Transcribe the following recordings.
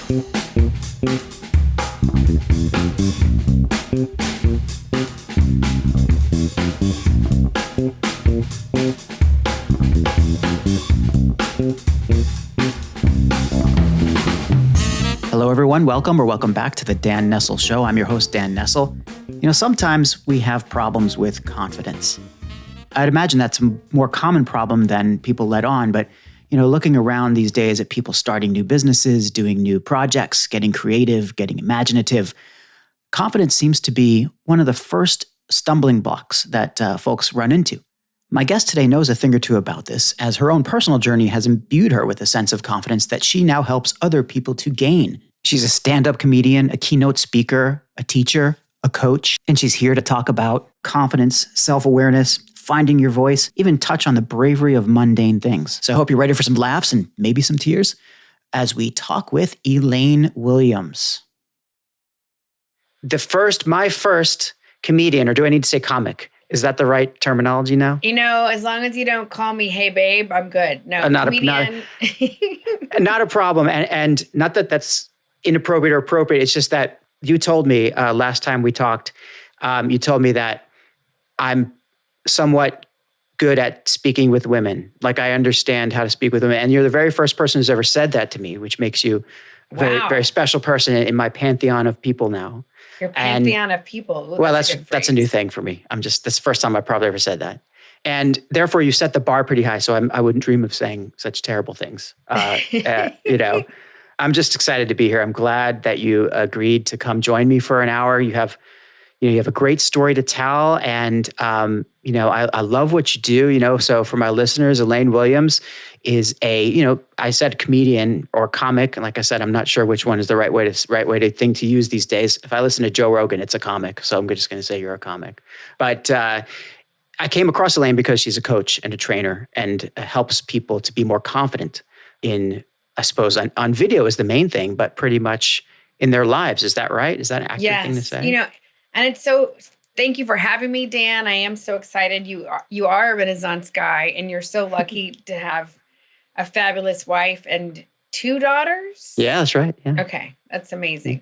Hello, everyone. Welcome back to the Dan Nessel Show. I'm your host, Dan Nessel. Sometimes we have problems with confidence. I'd imagine that's a more common problem than people let on, but, looking around these days at people starting new businesses, doing new projects, getting creative, getting imaginative, confidence seems to be one of the first stumbling blocks that folks run into. My guest today knows a thing or two about this, as her own personal journey has imbued her with a sense of confidence that she now helps other people to gain. She's a stand-up comedian, a keynote speaker, a teacher, a coach, and she's here to talk about confidence, self-awareness, finding your voice, even touch on the bravery of mundane things. So I hope you're ready for some laughs and maybe some tears as we talk with Elaine Williams. My first comedian, or do I need to say comic? Is that the right terminology now? As long as you don't call me, hey, babe, I'm good. No, comedian. Not a problem. And not that that's inappropriate or appropriate. It's just that you told me last time we talked, you told me that I'm somewhat good at speaking with women. Like I understand how to speak with women. And you're the very first person who's ever said that to me, which makes you a very, very special person in my pantheon of people now. Your pantheon of people. Ooh, well, that's a new thing for me. That's the first time I probably ever said that. And therefore you set the bar pretty high. So I wouldn't dream of saying such terrible things. I'm just excited to be here. I'm glad that you agreed to come join me for an hour. You have a great story to tell. And, I love what you do, so for my listeners, Elaine Williams is I said comedian or comic. And like I said, I'm not sure which one is the right way to use these days. If I listen to Joe Rogan, it's a comic. So I'm just going to say you're a comic. But I came across Elaine because she's a coach and a trainer and helps people to be more confident in, I suppose, on video is the main thing, but pretty much in their lives. Is that right? Is that an accurate thing to say? And it's so, thank you for having me, Dan. I am so excited. You are a Renaissance guy, and you're so lucky to have a fabulous wife and 2 daughters. Yeah, that's right. Yeah. Okay. That's amazing.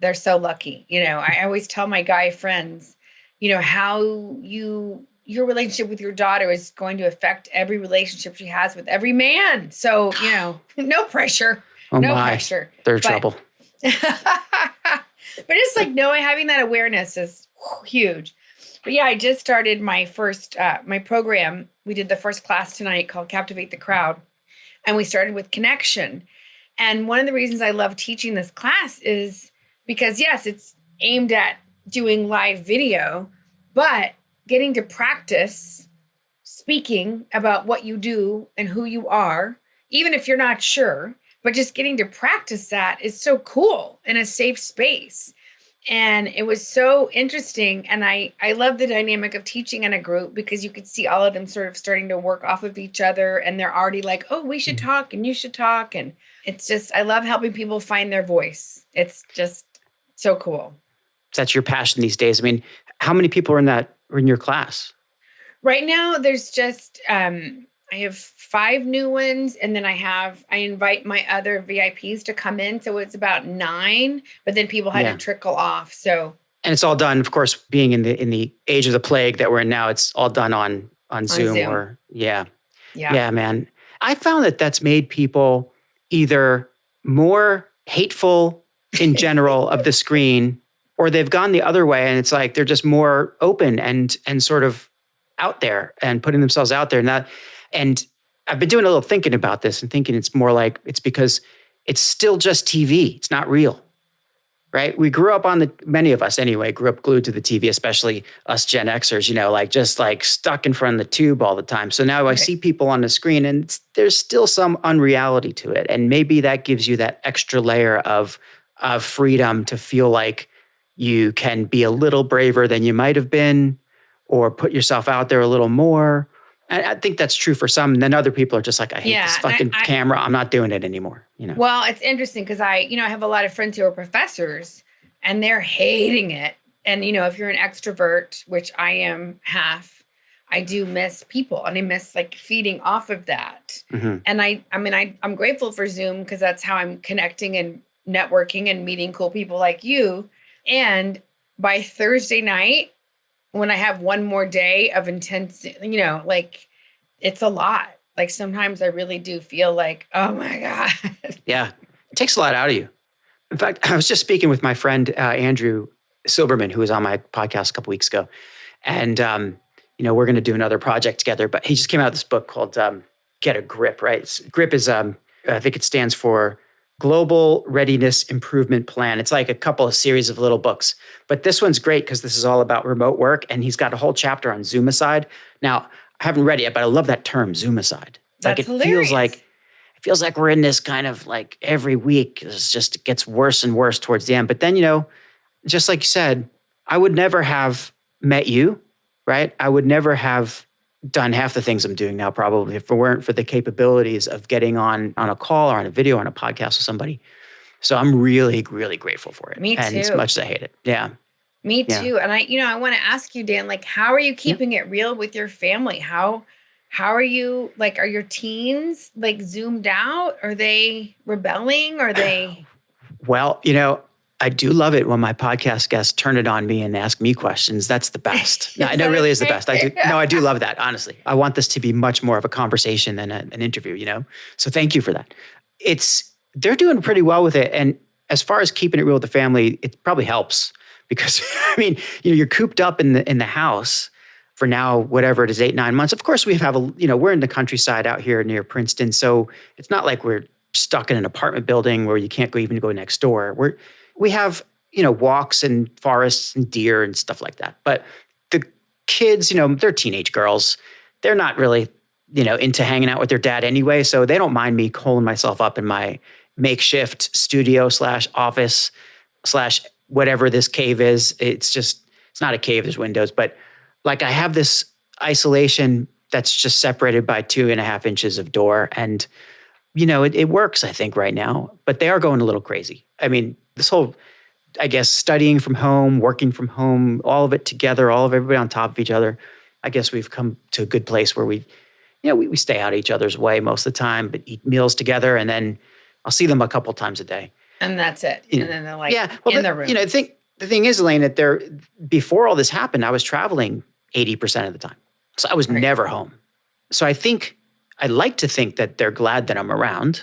They're so lucky. I always tell my guy friends, how your relationship with your daughter is going to affect every relationship she has with every man. So, no pressure. Oh no my. Pressure. They're trouble. But just like having that awareness is huge. But yeah, I just started my first, my program. We did the first class tonight called Captivate the Crowd. And we started with connection. And one of the reasons I love teaching this class is because, yes, it's aimed at doing live video, but getting to practice speaking about what you do and who you are, even if you're not sure. But just getting to practice that is so cool in a safe space. And it was so interesting. And I love the dynamic of teaching in a group because you could see all of them sort of starting to work off of each other. And they're already like, oh, we should talk and you should talk. And it's just, I love helping people find their voice. It's just so cool. That's your passion these days. I mean, how many people are in your class? Right now, there's just, I have 5 new ones, and then I invite my other VIPs to come in. So it's about 9, but then people had to trickle off. So, and it's all done, of course, being in the age of the plague that we're in now, it's all done on Zoom or yeah, man. I found that that's made people either more hateful in general of the screen, or they've gone the other way. And it's like, they're just more open and sort of out there and putting themselves out there. And I've been doing a little thinking about this and thinking it's more like it's because it's still just TV. It's not real, right? We grew up many of us anyway, grew up glued to the TV, especially us Gen Xers, just stuck in front of the tube all the time. So now I see people on the screen and there's still some unreality to it. And maybe that gives you that extra layer of freedom to feel like you can be a little braver than you might have been or put yourself out there a little more. I think that's true for some. And then other people are just like, I hate this fucking camera. I'm not doing it anymore. Well, it's interesting because I have a lot of friends who are professors and they're hating it. And, if you're an extrovert, which I am half, I do miss people and I miss feeding off of that. Mm-hmm. And I'm grateful for Zoom because that's how I'm connecting and networking and meeting cool people like you. And by Thursday night, when I have one more day of intense, like it's a lot. Like sometimes I really do feel like, oh my God. Yeah. It takes a lot out of you. In fact, I was just speaking with my friend, Andrew Silberman, who was on my podcast a couple weeks ago. And, we're going to do another project together, but he just came out with this book called Get a Grip, right? GRIP is, I think it stands for Global Readiness Improvement Plan. It's like a couple of series of little books, but this one's great because this is all about remote work. And he's got a whole chapter on Zoomicide. Now, I haven't read it yet, but I love that term, Zoomicide. That's like hilarious. It feels like we're in this kind of like every week, it gets worse and worse towards the end. But then, just like you said, I would never have met you, right? I would never have done half the things I'm doing now, probably, if it weren't for the capabilities of getting on a call or on a video or on a podcast with somebody. So I'm really, really grateful for it. Me too. And as much as I hate it. Yeah. Me too. And I want to ask you, Dan, like, how are you keeping it real with your family? How are you, like, are your teens like zoomed out? Are they rebelling? Are they? Well, I do love it when my podcast guests turn it on me and ask me questions. That's the best. No, it really is the best. I do love that, honestly. I want this to be much more of a conversation than an interview, So thank you for that. They're doing pretty well with it. And as far as keeping it real with the family, it probably helps because, you're cooped up in the house for now, whatever it is, 8-9 months. Of course, we're in the countryside out here near Princeton. So it's not like we're stuck in an apartment building where you can't even go next door. We have, walks and forests and deer and stuff like that. But the kids, they're teenage girls. They're not really, into hanging out with their dad anyway. So they don't mind me holding myself up in my makeshift studio / office / whatever this cave is. It's not a cave, there's windows. But like I have this isolation that's just separated by 2.5 inches of door. And, it works, I think, right now. But they are going a little crazy. This whole, I guess, studying from home, working from home, all of it together, all of everybody on top of each other. I guess we've come to a good place where we stay out of each other's way most of the time, but eat meals together. And then I'll see them a couple times a day. And that's it. And then they're like in the room. The thing is, Elaine, that before all this happened, I was traveling 80% of the time. So I was never home. So I think, I like to think that they're glad that I'm around.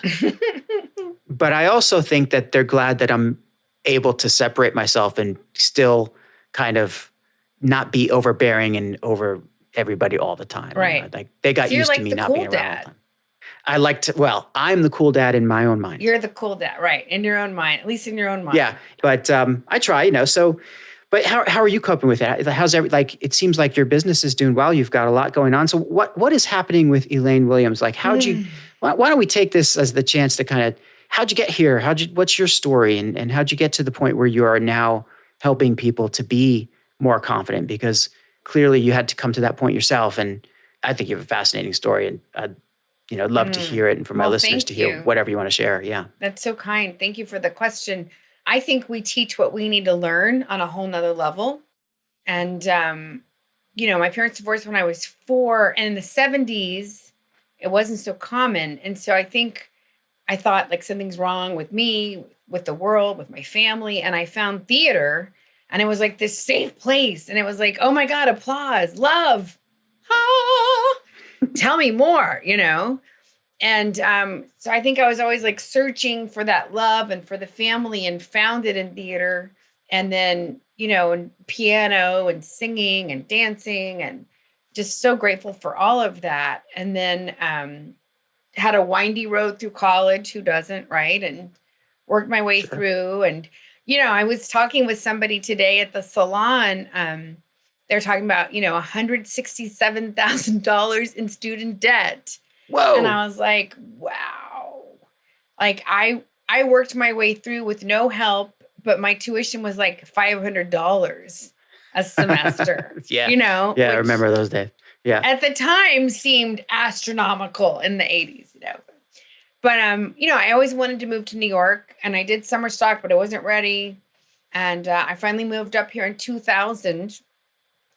But I also think that they're glad that I'm able to separate myself and still kind of not be overbearing and over everybody all the time. Right. Like they got used to me not being around all the time. I'm the cool dad in my own mind. You're the cool dad, right. In your own mind, at least in your own mind. Yeah. But I try, but how are you coping with it? It seems like your business is doing well. You've got a lot going on. So what is happening with Elaine Williams? Like, why don't we take this as the chance to kind of, how'd you get here? What's your story? And how'd you get to the point where you are now helping people to be more confident? Because clearly you had to come to that point yourself. And I think you have a fascinating story, and I'd love to hear it, and for my listeners to hear whatever you want to share. Yeah. That's so kind. Thank you for the question. I think we teach what we need to learn on a whole nother level. And, my parents divorced when I was 4, and in the 70s, it wasn't so common. And so I thought like something's wrong with me, with the world, with my family. And I found theater, and it was like this safe place. And it was like, oh my God, applause, love. Ah, tell me more, And so I think I was always like searching for that love and for the family, and found it in theater. And then, and piano and singing and dancing, and just so grateful for all of that. And then had a windy road through college. Who doesn't, right? And worked my way through. And, I was talking with somebody today at the salon. They're talking about, $167,000 in student debt. Whoa. And I was like, wow. Like I worked my way through with no help, but my tuition was like $500 a semester. Yeah. Yeah, I remember those days. Yeah. At the time seemed astronomical in the 80s, But, I always wanted to move to New York, and I did summer stock, but I wasn't ready. And I finally moved up here in 2000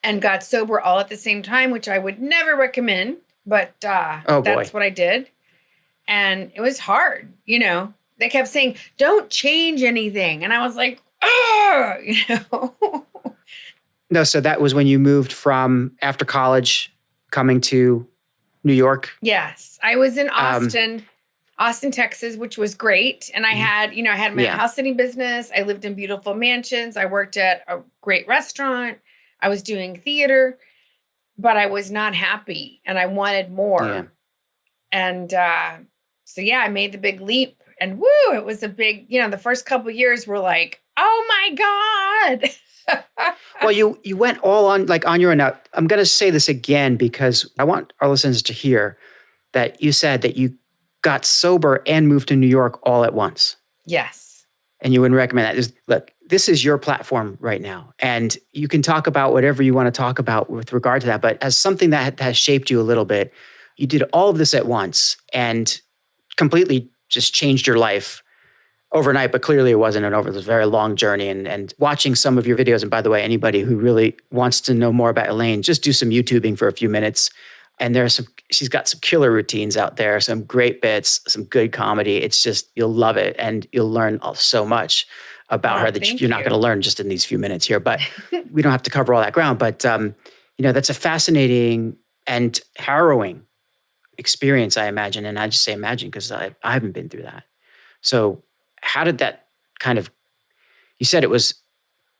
and got sober all at the same time, which I would never recommend. But that's what I did. And it was hard, they kept saying, don't change anything. And I was like, oh, No, so that was when you moved from after college coming to New York? Yes. I was in Austin, Texas, which was great. And I had my house sitting business. I lived in beautiful mansions. I worked at a great restaurant. I was doing theater, but I was not happy and I wanted more. Yeah. And I made the big leap and it was a big, the first couple of years were like, oh my God. Well, you went all on your own. Now, I'm going to say this again because I want our listeners to hear that you said that you got sober and moved to New York all at once. Yes. And you wouldn't recommend that. Look, this is your platform right now. And you can talk about whatever you want to talk about with regard to that. But as something that has shaped you a little bit, you did all of this at once and completely just changed your life overnight. But clearly it wasn't it was a very long journey. And watching some of your videos, and by the way, anybody who really wants to know more about Elaine, just do some YouTubing for a few minutes. And she's got some killer routines out there, some great bits, some good comedy. It's just, you'll love it. And you'll learn so much about her that you're not going to learn just in these few minutes here. But we don't have to cover all that ground. But, that's a fascinating and harrowing experience, I imagine. And I just say imagine because I haven't been through that. So how did that you said it was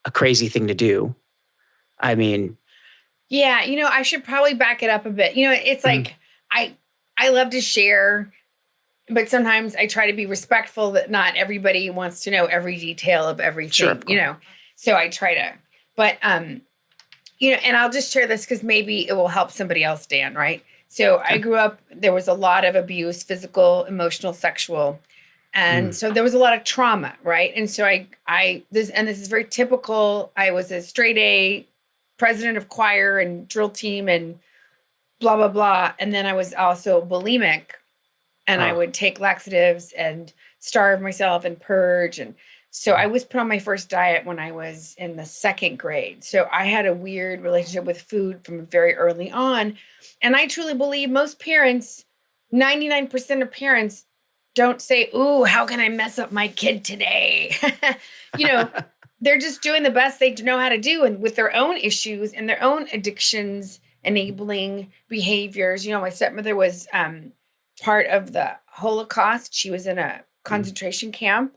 a crazy thing to do. I mean, yeah, I should probably back it up a bit. It's like I love to share, but sometimes I try to be respectful that not everybody wants to know every detail of everything, sure, So I try to, but and I'll just share this because maybe it will help somebody else, Dan, right? So I grew up, there was a lot of abuse, physical, emotional, sexual. And so there was a lot of trauma, right? And so this is very typical. I was a straight A president of choir and drill team and blah, blah, blah. And then I was also bulimic and I would take laxatives and starve myself and purge. And so I was put on my first diet when I was in the second grade. So I had a weird relationship with food from very early on. And I truly believe most parents, 99% of parents, don't say, ooh, how can I mess up my kid today? They're just doing the best they know how to do and with their own issues and their own addictions, enabling behaviors. My stepmother was part of the Holocaust. She was in a concentration camp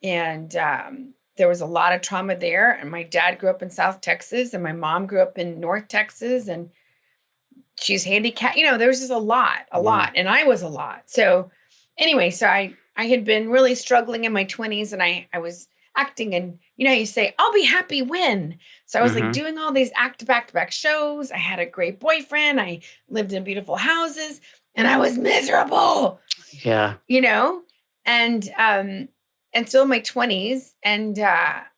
and there was a lot of trauma there. And my dad grew up in South Texas and my mom grew up in North Texas and she's handicapped. There was just a lot. And I was a lot. So anyway, so I had been really struggling in my 20s and I was acting and you say, I'll be happy when. So I was like doing all these back-to-back shows. I had a great boyfriend. I lived in beautiful houses and I was miserable. Yeah. And still in my 20s and that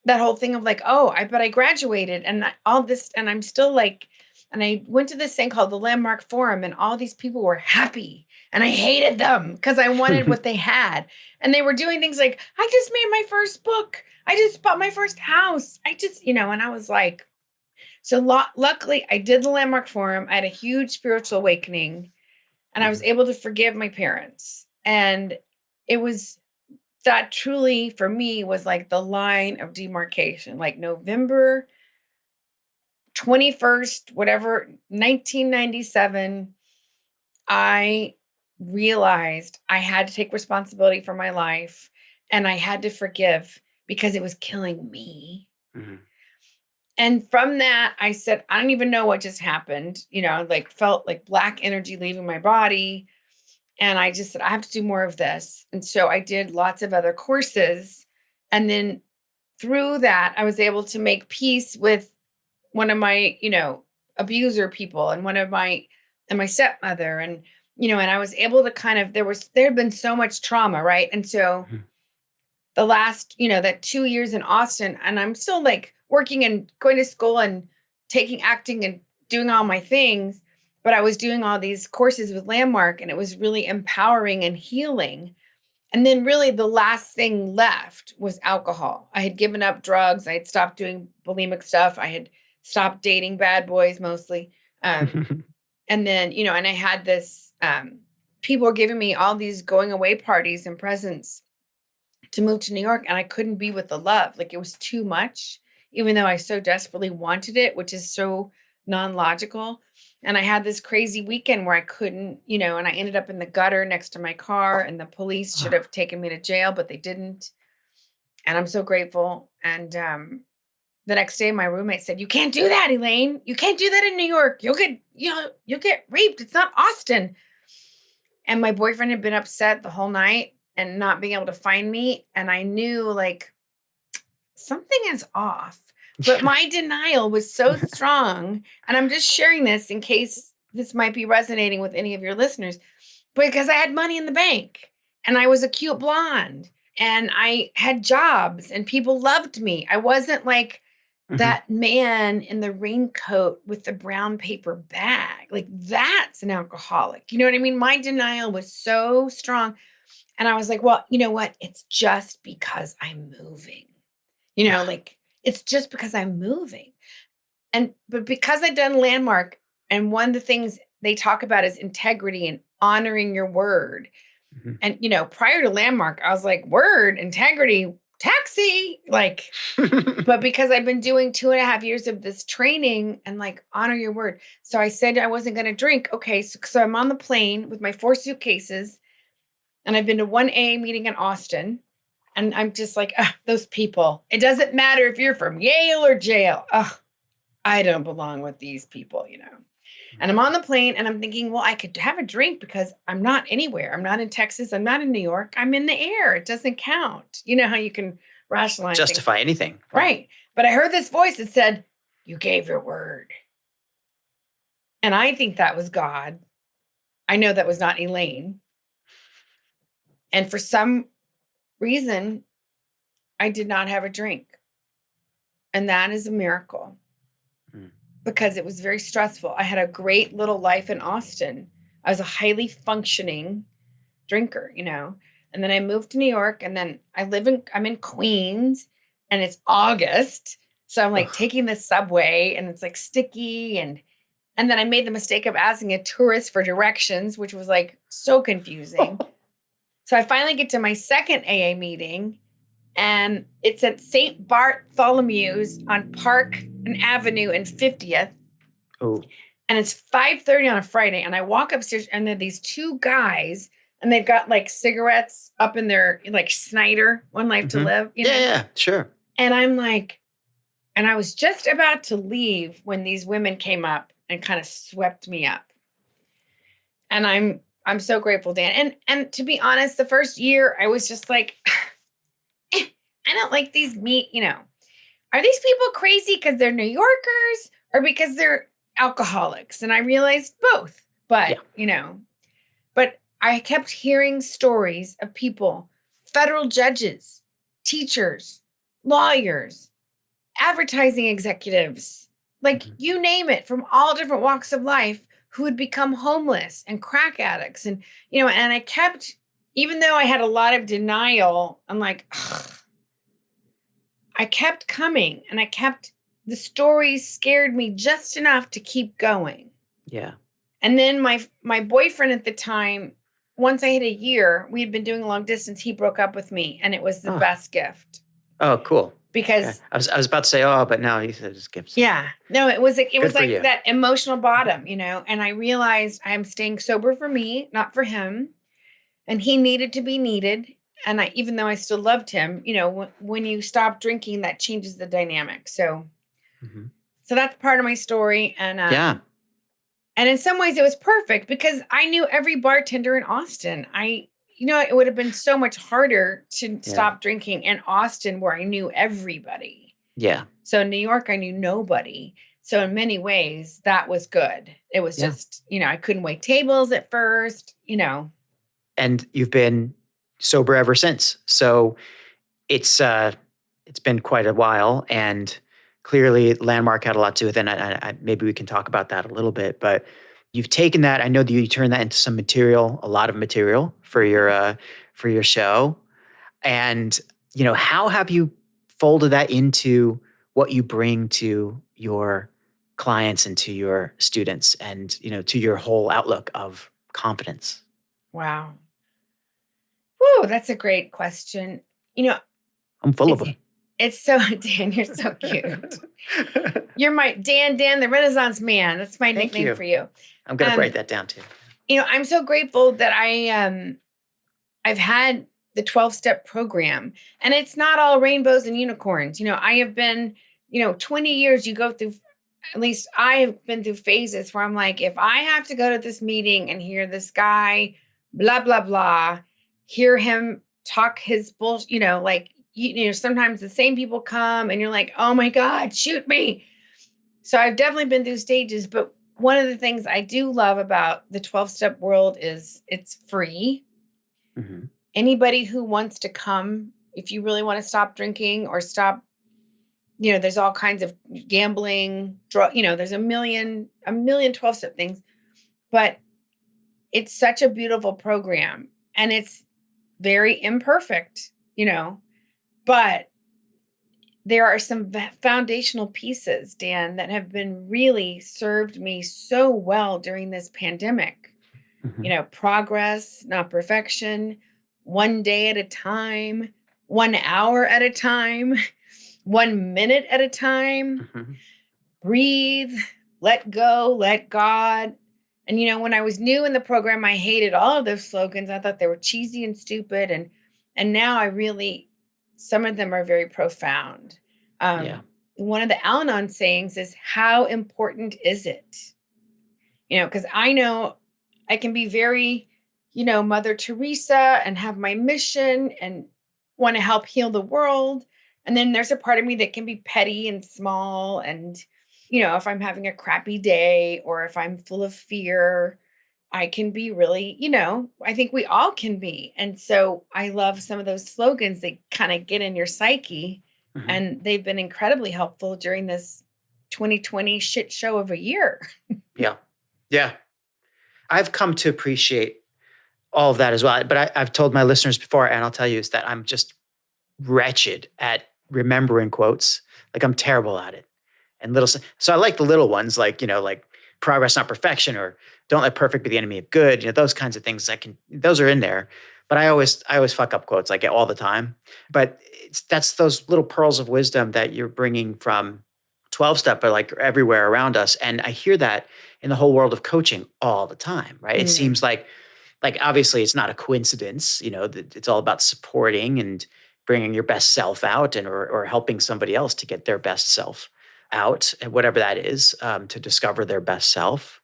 whole thing of like, but I graduated and all this and I'm still like, and I went to this thing called the Landmark Forum and all these people were happy and I hated them because I wanted what they had. And they were doing things like, I just made my first book. I just bought my first house. And I was like, so luckily I did the Landmark Forum. I had a huge spiritual awakening and I was able to forgive my parents. And it was that truly for me was like the line of demarcation, like November 21st, whatever, 1997, I realized I had to take responsibility for my life and I had to forgive because it was killing me. Mm-hmm. And from that, I said, I don't even know what just happened. Felt like black energy leaving my body. And I just said, I have to do more of this. And so I did lots of other courses. And then through that, I was able to make peace with one of my, abuser people and my stepmother. And, and I was able to there had been so much trauma. Right. And so the last, that 2 years in Austin, and I'm still like working and going to school and taking acting and doing all my things. But I was doing all these courses with Landmark and it was really empowering and healing. And then really the last thing left was alcohol. I had given up drugs. I had stopped doing bulimic stuff. I had stopped dating bad boys mostly. And then, and I had this people were giving me all these going away parties and presents to move to New York, and I couldn't be with the love. Like, it was too much, even though I so desperately wanted it, which is so non-logical. And I had this crazy weekend where I couldn't, and I ended up in the gutter next to my car, and the police should have taken me to jail, but they didn't. And I'm so grateful. And the next day, my roommate said, "You can't do that, Elaine. You can't do that in New York. You'll get raped. It's not Austin." And my boyfriend had been upset the whole night and not being able to find me. And I knew, like, something is off. But my denial was so strong. And I'm just sharing this in case this might be resonating with any of your listeners, because I had money in the bank and I was a cute blonde and I had jobs and people loved me. I wasn't like that man in the raincoat with the brown paper bag. Like, that's an alcoholic. You know what I mean? My denial was so strong. And I was like, well, you know what? It's just because I'm moving. Like, it's just because I'm moving. But because I'd done Landmark, and one of the things they talk about is integrity and honoring your word. And, prior to Landmark, I was like, word, integrity, taxi, like, but because I've been doing 2.5 years of this training and like, honor your word. So I said I wasn't going to drink. Okay. So I'm on the plane with my 4 suitcases, and I've been to one AA meeting in Austin. And I'm just like, those people. It doesn't matter if you're from Yale or jail. I don't belong with these people, And I'm on the plane and I'm thinking, well, I could have a drink because I'm not anywhere. I'm not in Texas. I'm not in New York. I'm in the air. It doesn't count. You know how you can rationalize justify things. Anything. Right. But I heard this voice that said, you gave your word. And I think that was God. I know that was not Elaine. And for some reason, I did not have a drink. And that is a miracle. Because it was very stressful. I had a great little life in Austin. I was a highly functioning drinker, and then I moved to New York, and then I'm in Queens, and it's August. So I'm like taking the subway, and it's like sticky. And then I made the mistake of asking a tourist for directions, which was like so confusing. So I finally get to my second AA meeting, and it's at St. Bartholomew's on Park and Avenue and 50th. Oh. And it's 5:30 on a Friday. And I walk upstairs, and there are these 2 guys, and they've got like cigarettes up in their, like, Snyder, One Life to Live. Yeah, sure. And I'm like, and I was just about to leave when these women came up and kind of swept me up. And I'm so grateful, Dan. And to be honest, the first year I was just like, I don't like these are these people crazy because they're New Yorkers or because they're alcoholics? And I realized both, but, but I kept hearing stories of people, federal judges, teachers, lawyers, advertising executives, like you name it, from all different walks of life, who would become homeless and crack addicts. And, and I kept, even though I had a lot of denial, I'm like, ugh, I kept coming, and the stories scared me just enough to keep going. Yeah. And then my boyfriend at the time, once I hit a year, we had been doing long distance. He broke up with me, and it was the best gift. Oh, cool. Because I was about to say, but now he said it's gifts. Yeah. No, it was like that emotional bottom, and I realized I'm staying sober for me, not for him. And he needed to be needed. And even though I still loved him, when you stop drinking, that changes the dynamic. So, so that's part of my story. And and in some ways it was perfect because I knew every bartender in Austin. It would have been so much harder to stop drinking in Austin, where I knew everybody. Yeah. So in New York, I knew nobody. So in many ways, that was good. It was just, I couldn't wait tables at first, And you've been sober ever since. So it's been quite a while, and clearly Landmark had a lot to do with it. And I maybe we can talk about that a little bit, but you've taken that. I know that you turned that into some material, a lot of material for your show. And, how have you folded that into what you bring to your clients and to your students and, to your whole outlook of confidence? Wow. Whoa, that's a great question. I'm full of them. It's so, Dan, you're so cute. You're my Dan, the Renaissance man. That's my nickname for you. I'm going to write that down too. I'm so grateful that I've had the 12-step program, and it's not all rainbows and unicorns. I have been, 20 years, you go through, at least I've been through phases where I'm like, if I have to go to this meeting and hear this guy, blah, blah, blah, hear him talk his bullshit, sometimes the same people come and you're like, oh my God, shoot me. So I've definitely been through stages, but one of the things I do love about the 12-step world is it's free. Mm-hmm. Anybody who wants to come, if you really want to stop drinking or stop, there's all kinds of gambling, there's a million 12-step things, but it's such a beautiful program and it's very imperfect, but there are some foundational pieces, Dan, that have been really served me so well during this pandemic. Mm-hmm. Progress, not perfection, 1 day at a time, 1 hour at a time, 1 minute at a time, mm-hmm. Breathe, let go, let God. And when I was new in the program, I hated all of those slogans. I thought they were cheesy and stupid. And now I really, some of them are very profound. One of the Al-Anon sayings is, how important is it? Because I know I can be very, Mother Teresa and have my mission and want to help heal the world. And then there's a part of me that can be petty and small. And, if I'm having a crappy day or if I'm full of fear, I can be really, I think we all can be. And so I love some of those slogans that kind of get in your psyche. Mm-hmm. And they've been incredibly helpful during this 2020 shit show of a year. Yeah. Yeah. I've come to appreciate all of that as well. But I've told my listeners before, and I'll tell you, is that I'm just wretched at remembering quotes. Like I'm terrible at it. And so I like the little ones, like progress, not perfection, or don't let perfect be the enemy of good. Those kinds of things those are in there. But I always fuck up quotes like all the time. But that's those little pearls of wisdom that you're bringing from 12-step, but like everywhere around us. And I hear that in the whole world of coaching all the time, right? Mm. It seems like obviously it's not a coincidence, it's all about supporting and bringing your best self out or helping somebody else to get their best self out, and whatever that is, to discover their best self,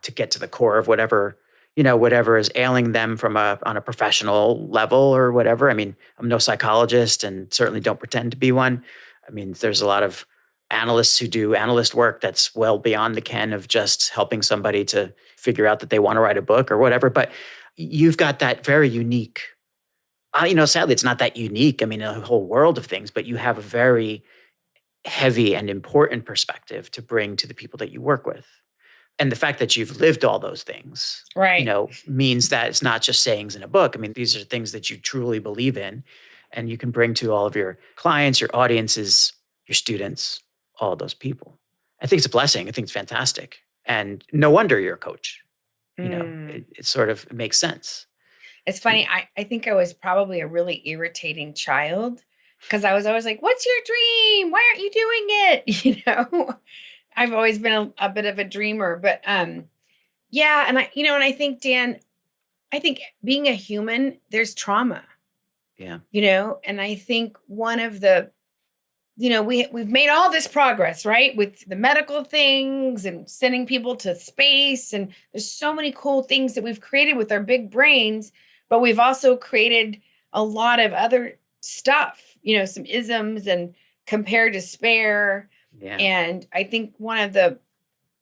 to get to the core of whatever is ailing them on a professional level or whatever. I mean, I'm no psychologist and certainly don't pretend to be one. I mean, there's a lot of analysts who do analyst work that's well beyond the ken of just helping somebody to figure out that they want to write a book or whatever. But you've got that very unique, sadly, it's not that unique. I mean, a whole world of things, but you have a very heavy and important perspective to bring to the people that you work with. And the fact that you've lived all those things, right, means that it's not just sayings in a book. I mean, these are things that you truly believe in and you can bring to all of your clients, your audiences, your students, all of those people. I think it's a blessing. I think it's fantastic. And no wonder you're a coach. It sort of makes sense. It's funny. I think I was probably a really irritating child because I was always like, what's your dream? Why aren't you doing it? I've always been a bit of a dreamer, but yeah. And I think, Dan, I think being a human, there's trauma. Yeah. And I think one of the, we've made all this progress, right? With the medical things and sending people to space. And there's so many cool things that we've created with our big brains, but we've also created a lot of other stuff, some isms and compare, despair. Yeah. And I think one of the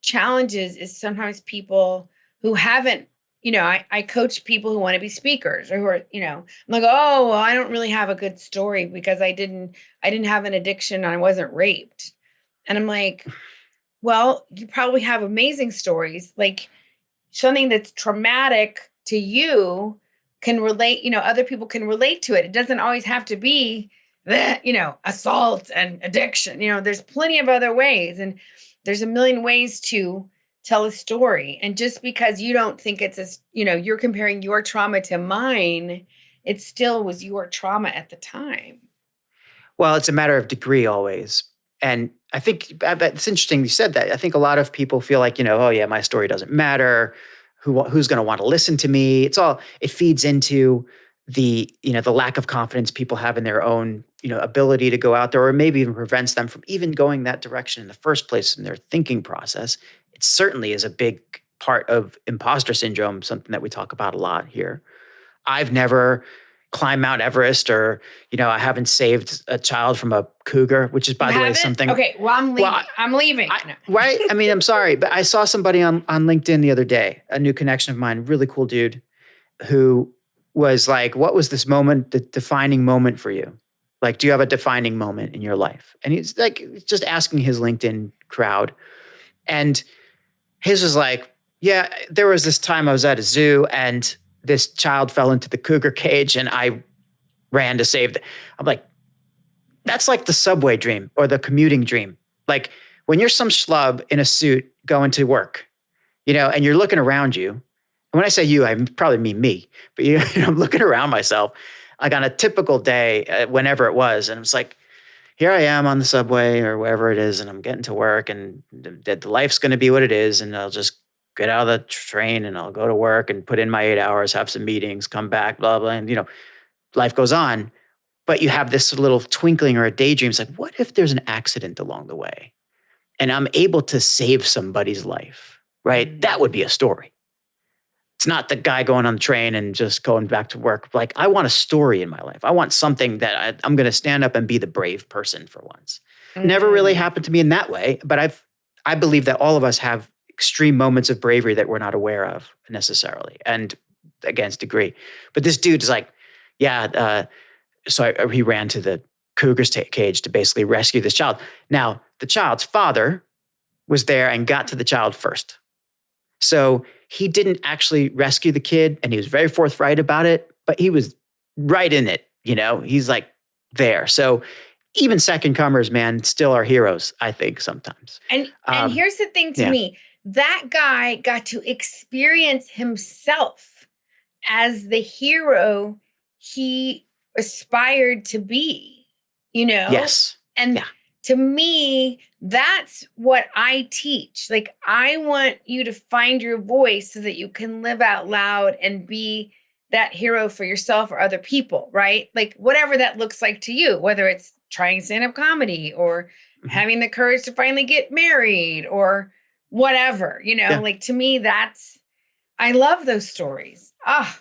challenges is sometimes people who haven't, I coach people who want to be speakers or who are, I'm like, oh, well, I don't really have a good story because I didn't have an addiction and I wasn't raped. And I'm like, well, you probably have amazing stories. Like something that's traumatic to you can relate, other people can relate to it. It doesn't always have to be that, assault and addiction. There's plenty of other ways. And there's a million ways to tell a story. And just because you don't think it's you're comparing your trauma to mine, it still was your trauma at the time. Well, it's a matter of degree always. And I think it's interesting you said that. I think a lot of people feel like, oh yeah, my story doesn't matter. Who's going to want to listen to me? It feeds into the lack of confidence people have in their own, ability to go out there, or maybe even prevents them from even going that direction in the first place in their thinking process. It certainly is a big part of imposter syndrome, something that we talk about a lot here. I've never climbed Mount Everest, or I haven't saved a child from a cougar, which is, by the way, something. Okay, well, I'm leaving. I'm leaving. Right? I mean, I'm sorry, but I saw somebody on LinkedIn the other day, a new connection of mine, really cool dude, who was like, "What was this moment, the defining moment for you? Like, do you have a defining moment in your life?" And he's like, just asking his LinkedIn crowd, and his was like, "Yeah, there was this time I was at a zoo and this child fell into the cougar cage and I ran to save them." I'm like, that's like the subway dream or the commuting dream. Like when you're some schlub in a suit going to work, and you're looking around you. And when I say you, I probably mean me, but I'm looking around myself like on a typical day, whenever it was. And it's like, here I am on the subway or wherever it is, and I'm getting to work, and the life's going to be what it is. And I'll just get out of the train and I'll go to work and put in my 8 hours, have some meetings, come back, blah, blah. And, life goes on. But you have this little twinkling or a daydream. It's like, what if there's an accident along the way and I'm able to save somebody's life, right? That would be a story. It's not the guy going on the train and just going back to work. Like, I want a story in my life. I want something that I'm going to stand up and be the brave person for once. Never really happened to me in that way, but I believe that all of us have extreme moments of bravery that we're not aware of necessarily, and against degree. But this dude is like, so he ran to the cougar's cage to basically rescue this child. Now, the child's father was there and got to the child first. So he didn't actually rescue the kid, and he was very forthright about it, but he was right in it, he's like there. So even second comers, man, still are heroes, I think, sometimes. And here's the thing to me. That guy got to experience himself as the hero he aspired to be, Yes. And to me, that's what I teach. Like, I want you to find your voice so that you can live out loud and be that hero for yourself or other people, right? Like, whatever that looks like to you, whether it's trying stand-up comedy or having the courage to finally get married or whatever, like, to me, I love those stories.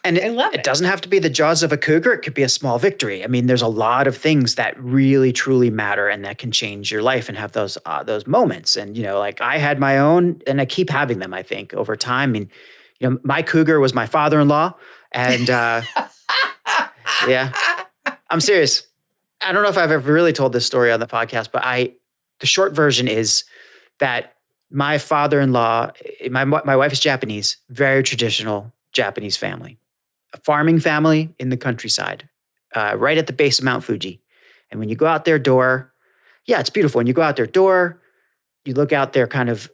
And I love it. It doesn't have to be the jaws of a cougar. It could be a small victory. I mean, there's a lot of things that really, truly matter and that can change your life and have those moments. And, like I had my own, and I keep having them, I think, over time. I mean, my cougar was my father-in-law. And yeah, I'm serious. I don't know if I've ever really told this story on the podcast, but the short version is that my father-in-law, my wife is Japanese, very traditional Japanese family, a farming family in the countryside, right at the base of Mount Fuji. And when you go out their door, it's beautiful. When you go out their door, you look out there kind of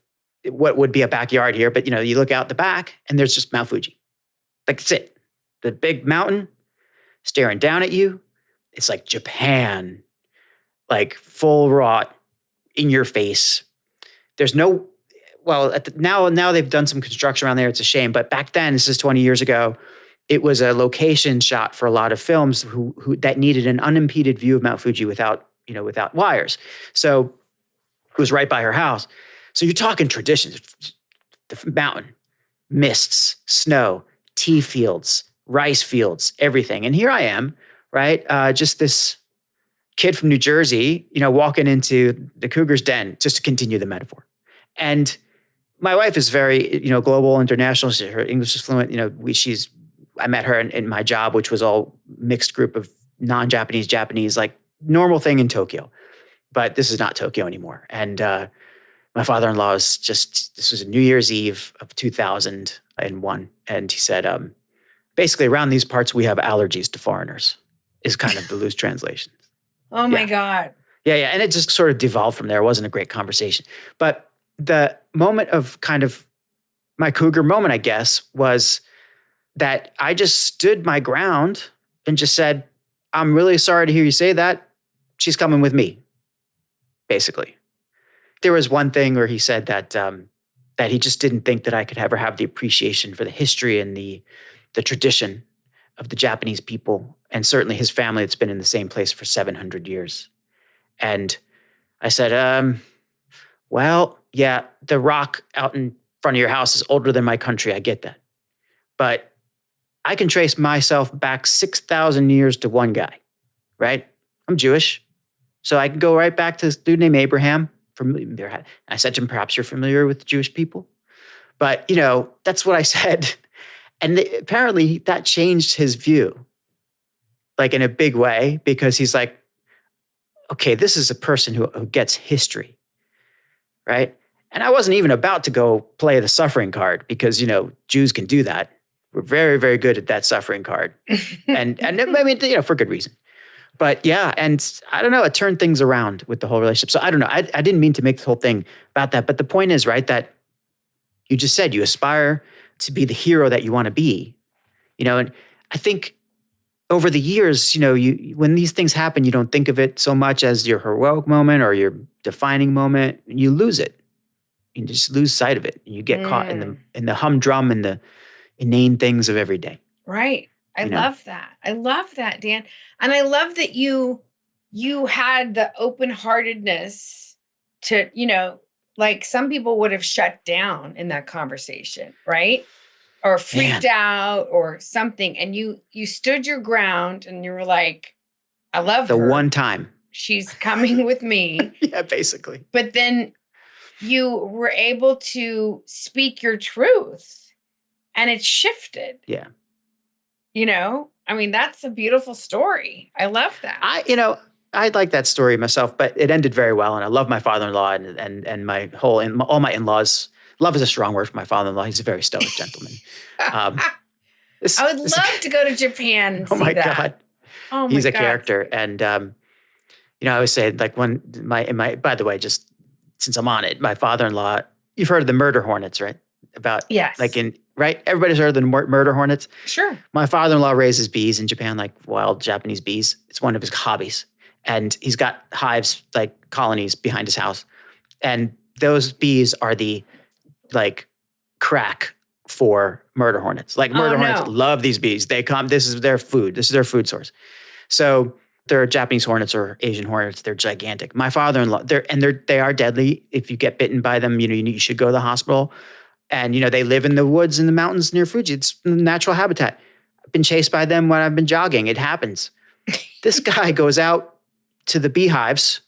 what would be a backyard here, but you look out the back and there's just Mount Fuji. Like, that's it. The big mountain staring down at you. It's like Japan, like full wrought in your face. There's no, now they've done some construction around there. It's a shame. But back then, this is 20 years ago, it was a location shot for a lot of films who that needed an unimpeded view of Mount Fuji without wires. So it was right by her house. So you're talking traditions, the mountain, mists, snow, tea fields, rice fields, everything. And here I am, right? Just this kid from New Jersey, walking into the cougar's den, just to continue the metaphor. And my wife is very, global, international. Her English is fluent. I met her in my job, which was all mixed group of non-Japanese, Japanese, like normal thing in Tokyo. But this is not Tokyo anymore. And my father-in-law was this was New Year's Eve of 2001. And he said, basically around these parts, we have allergies to foreigners, is kind of the loose translation. Oh my God. Yeah. And it just sort of devolved from there. It wasn't a great conversation. But the moment of kind of my cougar moment, I guess, was that I just stood my ground and just said, I'm really sorry to hear you say that. She's coming with me, basically. There was one thing where he said that that he just didn't think that I could ever have the appreciation for the history and the tradition of the Japanese people, and certainly his family that's been in the same place for 700 years. And I said, well, yeah, the rock out in front of your house is older than my country. I get that. But I can trace myself back 6,000 years to one guy, right? I'm Jewish. So I can go right back to this dude named Abraham. I said to him, perhaps you're familiar with Jewish people. But, that's what I said. And apparently that changed his view, like in a big way, because he's like, okay, this is a person who gets history, right? And I wasn't even about to go play the suffering card because, Jews can do that. We're very, very good at that suffering card. and I mean, for good reason. But yeah, and I don't know, it turned things around with the whole relationship. So I don't know, I didn't mean to make the whole thing about that. But the point is, right, that you just said you aspire to be the hero that you want to be, and I think over the years, when these things happen, you don't think of it so much as your heroic moment or your defining moment. You lose it. You just lose sight of it. And you get caught in the humdrum and the inane things of every day. Right. I love that. I love that, Dan. And I love that you had the open-heartedness to, like some people would have shut down in that conversation, right? Or freaked out or something. And you stood your ground and you were like, I love her. The one time. She's coming with me. Yeah, basically. But then you were able to speak your truth and it shifted. Yeah. I mean, that's a beautiful story. I love that. I like that story myself, but it ended very well. And I love my father-in-law and my all my in-laws. Love is a strong word for my father-in-law. He's a very stoic gentleman. I would love to go to Japan and see that. God. Oh my God. He's a character. And, I always say, like, when by the way, just since I'm on it, my father-in-law, you've heard of the murder hornets, right? Yes. Right? Everybody's heard of the murder hornets. Sure. My father-in-law raises bees in Japan, like wild Japanese bees. It's one of his hobbies. And he's got hives, like colonies behind his house. And those bees are the, crack for murder hornets. Like murder hornets love these bees. They come, this is their food. This is their food source. So they're Japanese hornets or Asian hornets. They're gigantic. My father-in-law, they are deadly. If you get bitten by them, you should go to the hospital. And, they live in the woods and the mountains near Fuji. It's natural habitat. I've been chased by them when I've been jogging. It happens. This guy goes out to the beehives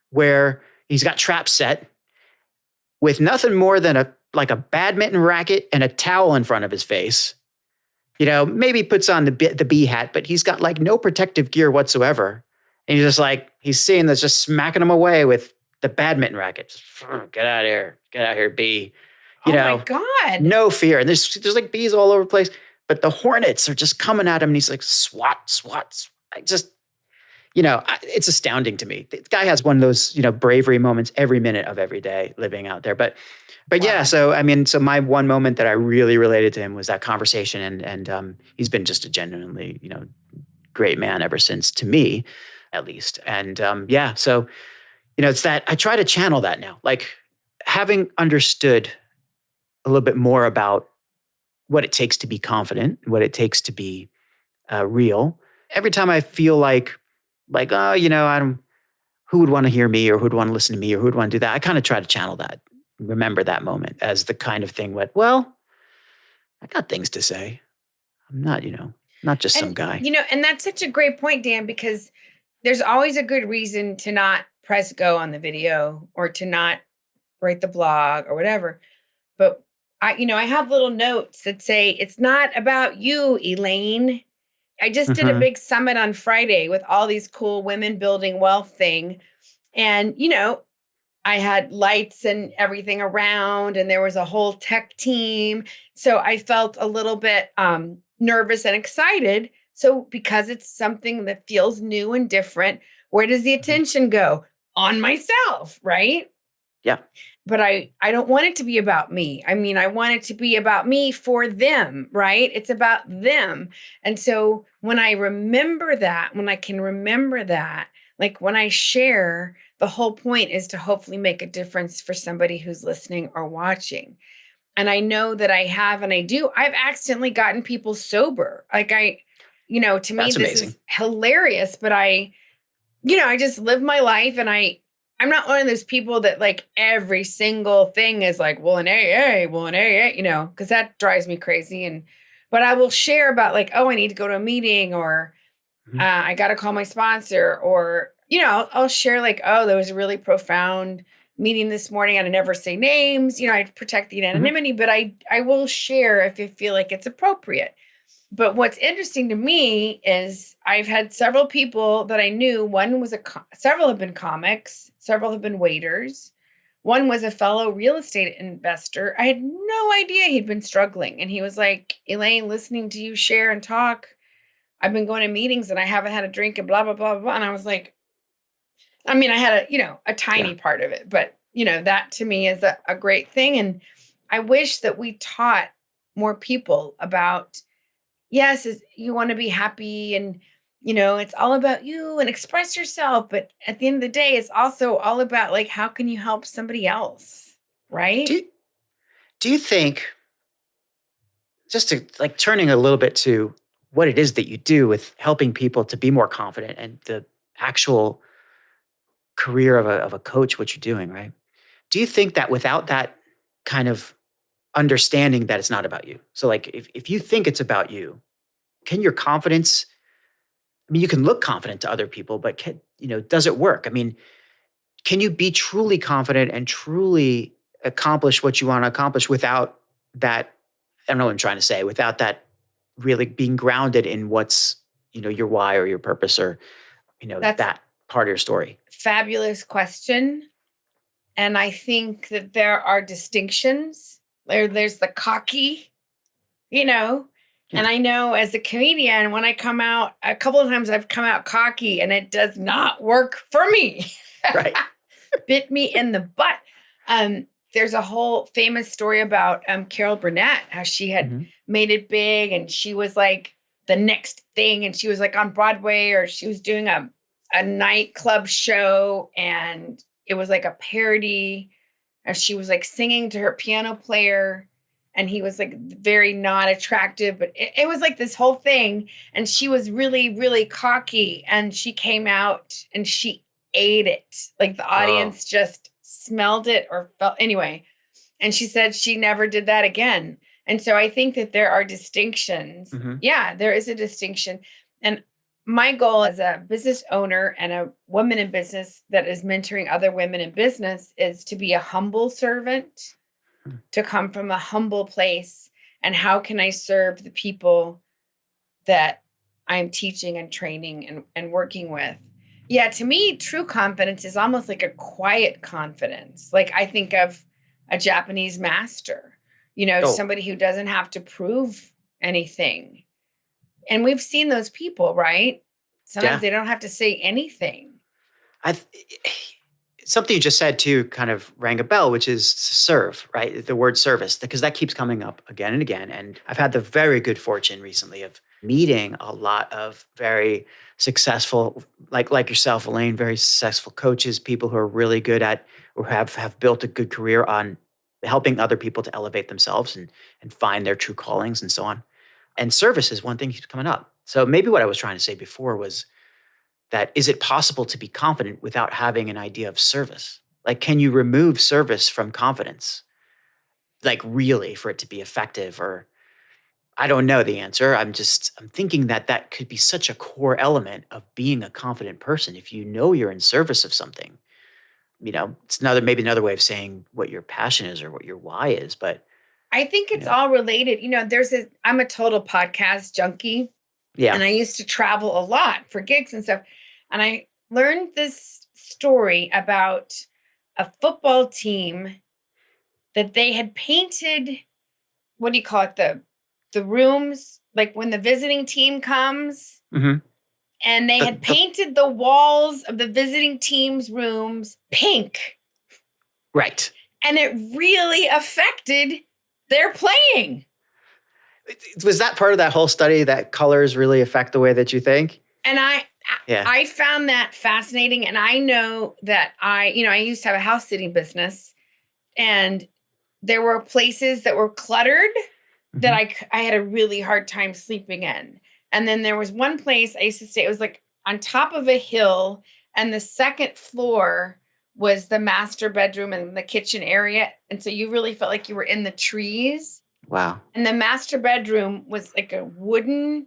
where he's got traps set with nothing more than a badminton racket and a towel in front of his face. Maybe puts on the bee hat, but he's got no protective gear whatsoever. And he's just he's seeing this, just smacking him away with the badminton racket. Just, get out of here, bee. My God. No fear. And there's bees all over the place, but the hornets are just coming at him and he's like, swat. It's astounding to me. The guy has one of those, bravery moments every minute of every day living out there. But yeah, so my one moment that I really related to him was that conversation. And he's been just a genuinely, great man ever since, to me, at least. And so, it's that I try to channel that now, having understood a little bit more about what it takes to be confident, what it takes to be real. Every time I feel I don't, who would want to hear me or who would want to listen to me or who would want to do that? I kind of try to channel that, remember that moment as the kind of thing well, I got things to say. I'm not, not just some guy. And that's such a great point, Dan, because there's always a good reason to not press go on the video or to not write the blog or whatever. But I have little notes that say, it's not about you, Elaine. I just did a big summit on Friday with all these cool women building wealth thing. And, I had lights and everything around and there was a whole tech team. So I felt a little bit nervous and excited. So because it's something that feels new and different, where does the attention go? On myself, right? Yeah. But I don't want it to be about me. I mean, I want it to be about me for them, right? It's about them. And so when I remember that, when I can remember that, like when I share, the whole point is to hopefully make a difference for somebody who's listening or watching. And I know that I have, and I do. I've accidentally gotten people sober. Like to me, That's this amazing. is hilarious, but I just live my life, and I'm not one of those people that like every single thing is like, well, an AA, because that drives me crazy. But I will share about like, oh, I need to go to a meeting, or I got to call my sponsor, or, I'll share like, oh, there was a really profound meeting this morning. I'd never say names, I protect the anonymity, but I will share if I feel like it's appropriate. But what's interesting to me is I've had several people that I knew. One was several have been comics, several have been waiters. One was a fellow real estate investor. I had no idea he'd been struggling. And he was like, Elaine, listening to you share and talk, I've been going to meetings and I haven't had a drink and blah, blah, blah, blah. And I was like, I mean, I had a tiny part of it, but that to me is a great thing. And I wish that we taught more people about, yes, you want to be happy and, it's all about you and express yourself. But at the end of the day, it's also all about like, how can you help somebody else? Right? Do you think, just to like turning a little bit to what it is that you do with helping people to be more confident and the actual career of a coach, what you're doing, right? Do you think that without that kind of understanding that it's not about you? So like if you think it's about you, can your confidence, I mean, you can look confident to other people, but does it work? I mean, can you be truly confident and truly accomplish what you want to accomplish without that? I don't know what I'm trying to say, without that really being grounded in what's, your why or your purpose or, That's that part of your story. Fabulous question. And I think that there are distinctions. There's the cocky, and I know as a comedian, when I come out, a couple of times I've come out cocky and it does not work for me. Right. Bit me in the butt. There's a whole famous story about Carol Burnett, how she had made it big and she was like the next thing. And she was like on Broadway, or she was doing a nightclub show, and it was like a parody. And she was like singing to her piano player, and he was like very not attractive, but it was like this whole thing. And she was really, really cocky, and she came out and she ate it. Like the audience just smelled it or felt anyway. And she said she never did that again. And so I think that there are distinctions. Yeah, there is a distinction. And my goal as a business owner and a woman in business that is mentoring other women in business is to be a humble servant, to come from a humble place. And how can I serve the people that I'm teaching and training and working with? Yeah, to me, true confidence is almost like a quiet confidence. Like I think of a Japanese master, somebody who doesn't have to prove anything. And we've seen those people, right? Sometimes they don't have to say anything. Something you just said too kind of rang a bell, which is serve, right? The word service, because that keeps coming up again and again. And I've had the very good fortune recently of meeting a lot of very successful, like yourself, Elaine, very successful coaches, people who are really good at or have built a good career on helping other people to elevate themselves and find their true callings and so on. And service is one thing that keeps coming up. So maybe what I was trying to say before was that, is it possible to be confident without having an idea of service? Like, can you remove service from confidence? Like really for it to be effective? Or I don't know the answer. I'm thinking that could be such a core element of being a confident person. If you know you're in service of something, it's maybe another way of saying what your passion is or what your why is, but I think it's all related. I'm a total podcast junkie. Yeah. And I used to travel a lot for gigs and stuff. And I learned this story about a football team that they had painted, what do you call it? The rooms, like when the visiting team comes. And they had painted the walls of the visiting team's rooms pink. Right. And it really affected their playing. Was that part of that whole study that colors really affect the way that you think? And I found that fascinating. And I know that I used to have a house sitting business, and there were places that were cluttered that I had a really hard time sleeping in. And then there was one place I used to stay, it was like on top of a hill, and the second floor was the master bedroom and the kitchen area. And so you really felt like you were in the trees. Wow. And the master bedroom was like a wooden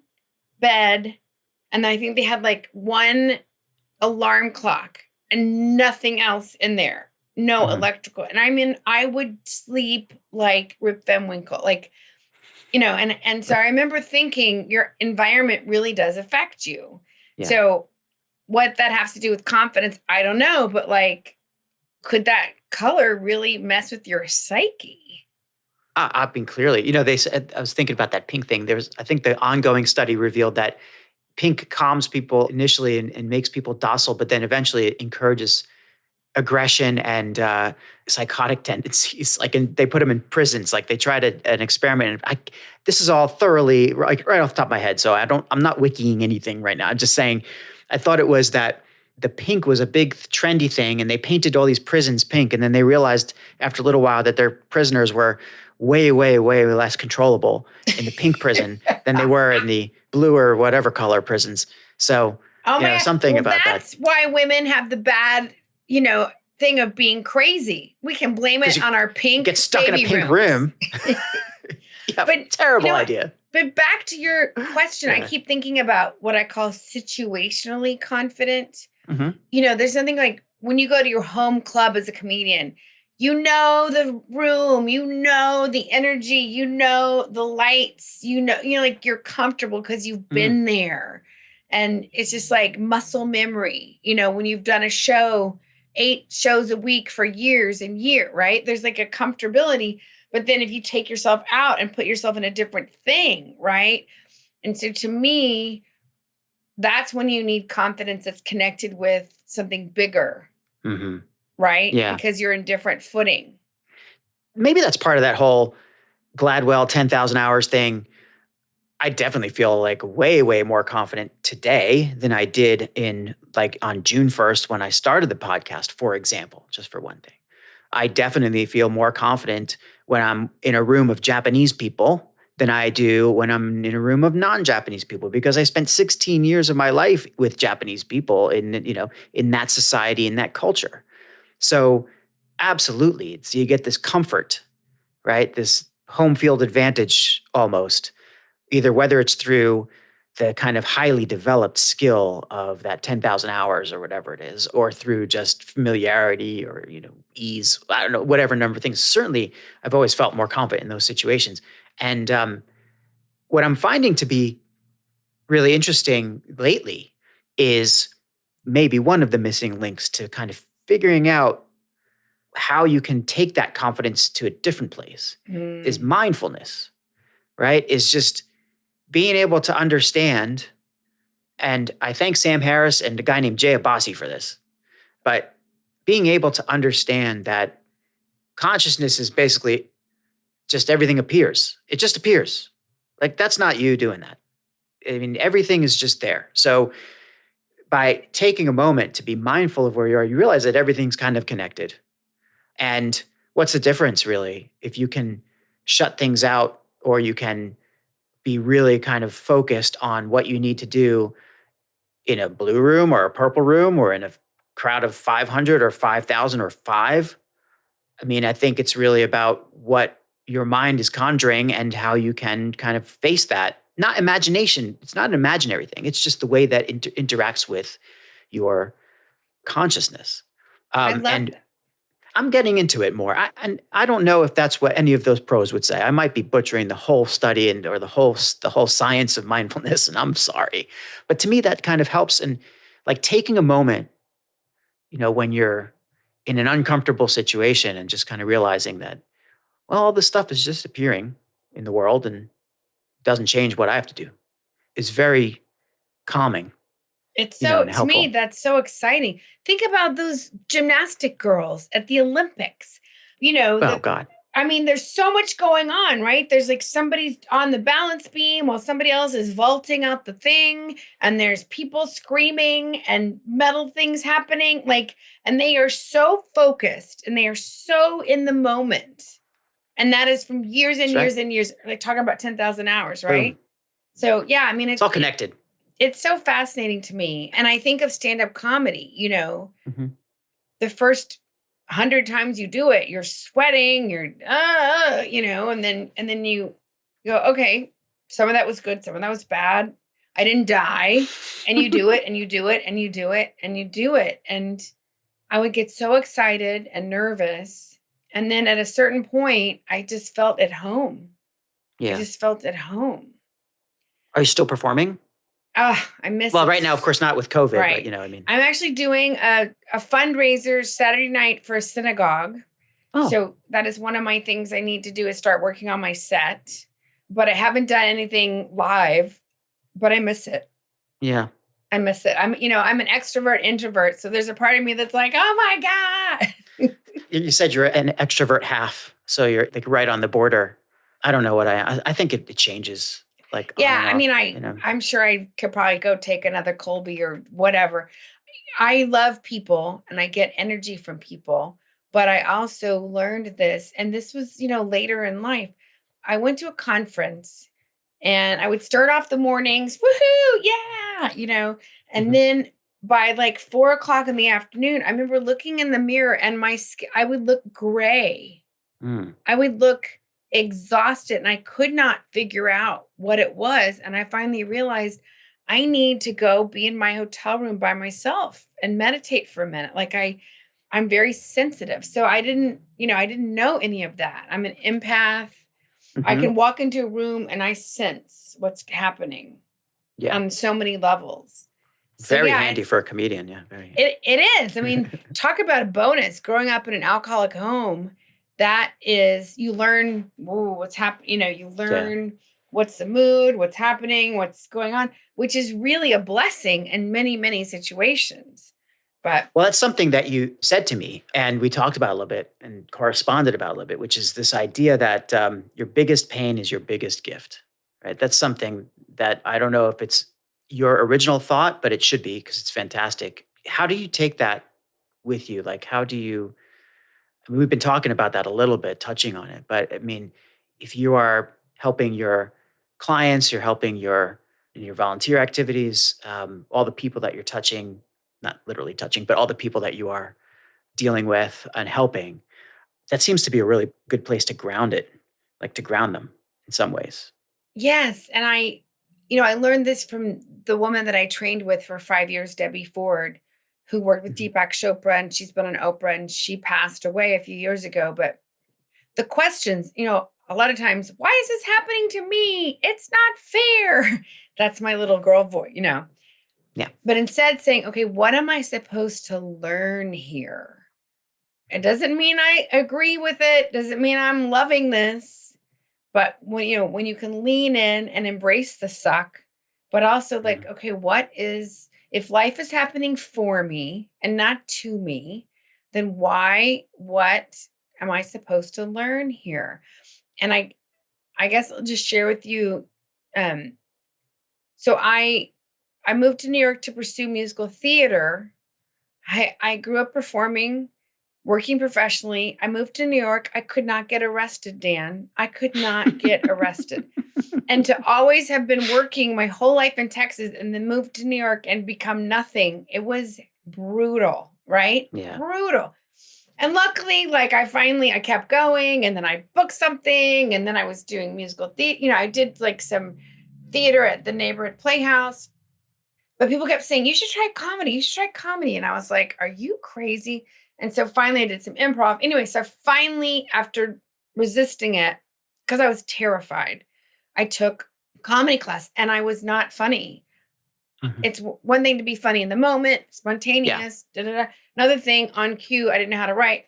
bed. And I think they had like one alarm clock and nothing else in there. No electrical. And I mean, I would sleep like Rip Van Winkle, like, and so I remember thinking your environment really does affect you. Yeah. So what that has to do with confidence, I don't know, but like, could that color really mess with your psyche? I mean, clearly, they said, I was thinking about that pink thing. I think the ongoing study revealed that pink calms people initially and makes people docile, but then eventually it encourages aggression and psychotic tendencies. Like, they put them in prisons. Like, they tried an experiment. And this is all thoroughly right off the top of my head. So I'm not wikiing anything right now. I'm just saying, I thought it was that the pink was a big trendy thing, and they painted all these prisons pink. And then they realized after a little while that their prisoners were way, way, way less controllable in the pink prison than they were in the blue or whatever color prisons. So, something about that. That's why women have the bad, thing of being crazy. We can blame it on our pink. Get stuck in a pink room. But terrible idea. But back to your question, I keep thinking about what I call situationally confident. There's something like when you go to your home club as a comedian, the room, the energy, the lights, like you're comfortable because you've been there. And it's just like muscle memory, when you've done a show, 8 shows a week for years and years, right? There's like a comfortability. But then if you take yourself out and put yourself in a different thing, right? And so to me, that's when you need confidence that's connected with something bigger, right? Yeah. Because you're in different footing. Maybe that's part of that whole Gladwell 10,000 hours thing. I definitely feel like way, way more confident today than I did on June 1st when I started the podcast, for example, just for one thing. I definitely feel more confident when I'm in a room of Japanese people than I do when I'm in a room of non-Japanese people, because I spent 16 years of my life with Japanese people in that society, in that culture. So absolutely, you get this comfort, right? This home field advantage almost, either whether it's through the kind of highly developed skill of that 10,000 hours or whatever it is, or through just familiarity or, ease, I don't know, whatever number of things. Certainly, I've always felt more confident in those situations. And what I'm finding to be really interesting lately is maybe one of the missing links to kind of figuring out how you can take that confidence to a different place is mindfulness, right? Is just being able to understand, and I thank Sam Harris and a guy named Jay Abbasi for this, but being able to understand that consciousness is basically just everything appears. It just appears. Like, that's not you doing that. I mean, everything is just there. So by taking a moment to be mindful of where you are, you realize that everything's kind of connected. And what's the difference, really, if you can shut things out, or you can be really kind of focused on what you need to do in a blue room or a purple room or in a crowd of 500 or 5,000 or 5? I mean, I think it's really about what your mind is conjuring and how you can kind of face that. Not imagination. It's not an imaginary thing. It's just the way that interacts with your consciousness. I love that. I'm getting into it more. I don't know if that's what any of those pros would say. I might be butchering the whole study or the whole science of mindfulness, and I'm sorry. But to me, that kind of helps. And like taking a moment, when you're in an uncomfortable situation and just kind of realizing that, well, all this stuff is just appearing in the world and doesn't change what I have to do, is very calming. It's you know, so, and to me, helpful. that's so exciting. Think about those gymnastic girls at the Olympics. You know, Oh God. I mean, there's so much going on, right? There's like somebody's on the balance beam while somebody else is vaulting out the thing, and there's people screaming and metal things happening. Like, and they are so focused and they are so in the moment. And that is from years and That's years right. and years, like talking about 10,000 hours, Boom. right? So, yeah, I mean, It's all connected. it's so fascinating to me. And I think of stand-up comedy, you know, Mm-hmm. the first 100 times you do it, you're sweating, you're you know, and then you go, okay, some of that was good, some of that was bad. I didn't die. And you do it and you do it and you do it and you do it. And I would get so excited and nervous. And then at a certain point, I just felt at home. I Yeah. just felt at home. Are you still performing? I miss Well, it. right now, of course, not with COVID, but Right. you know, I mean. I'm actually doing a fundraiser Saturday night for a synagogue. Oh. So that is one of my things I need to do is start working on my set. But I haven't done anything live, but I miss it. Yeah. I miss it. I'm an extrovert introvert. So there's a part of me that's like, oh my God. You said you're an extrovert half, so you're like right on the border. I don't know what I think it changes like on Yeah, and I mean, off, you know. I'm sure I could probably go take another Colby or whatever. I love people and I get energy from people, but I also learned this, and this was, later in life. I went to a conference and I would start off the mornings, woohoo, yeah, and Mhm. then by like 4 o'clock in the afternoon, I remember looking in the mirror and I would look gray. Mm. I would look exhausted and I could not figure out what it was. And I finally realized I need to go be in my hotel room by myself and meditate for a minute. Like I'm very sensitive. So I didn't know any of that. I'm an empath. I Mhm. can walk into a room and I sense what's happening Yeah. on so many levels. So Very yeah, handy for a comedian, yeah, very handy. it is. I mean, talk about a bonus. Growing up in an alcoholic home, that is, you learn what's happening. You Yeah. learn what's the mood, what's happening, what's going on, which is really a blessing in many, many situations. But Well, that's something that you said to me, and we talked about a little bit and corresponded about a little bit, which is this idea that your biggest pain is your biggest gift, right? That's something that I don't know if it's your original thought, but it should be because it's fantastic. How do you take that with you? Like, how do you? I mean, we've been talking about that a little bit, touching on it, but I mean, if you are helping your clients, you're helping in your volunteer activities, all the people that you're touching, not literally touching, but all the people that you are dealing with and helping, that seems to be a really good place to ground it, like to ground them in some ways. yes, and I learned this from the woman that I trained with for 5 years, Debbie Ford, who worked with Mhm. Deepak Chopra, and she's been on Oprah, and she passed away a few years ago. But the questions, a lot of times, why is this happening to me? It's not fair. That's my little girl voice. Yeah. But instead saying, okay, what am I supposed to learn here? It doesn't mean I agree with it, doesn't mean I'm loving this. But when you can lean in and embrace the suck, but also Yeah. like, okay, if life is happening for me and not to me, then what am I supposed to learn here? And I guess I'll just share with you. Um, so I moved to New York to pursue musical theater. I grew up performing, working professionally. I moved to New York. I could not get arrested, Dan. I could not get arrested. And to always have been working my whole life in Texas and then move to New York and become nothing, it was brutal, right? Yeah. Brutal. And luckily, like I kept going and then I booked something and then I was doing musical theater. I did like some theater at the neighborhood playhouse. But people kept saying, you should try comedy. You should try comedy. And I was like, are you crazy? And so finally I did some improv. Anyway, so finally, after resisting it, because I was terrified, I took comedy class and I was not funny. Mhm. It's one thing to be funny in the moment, Yeah. spontaneous, da da da. Another thing on cue, I didn't know how to write.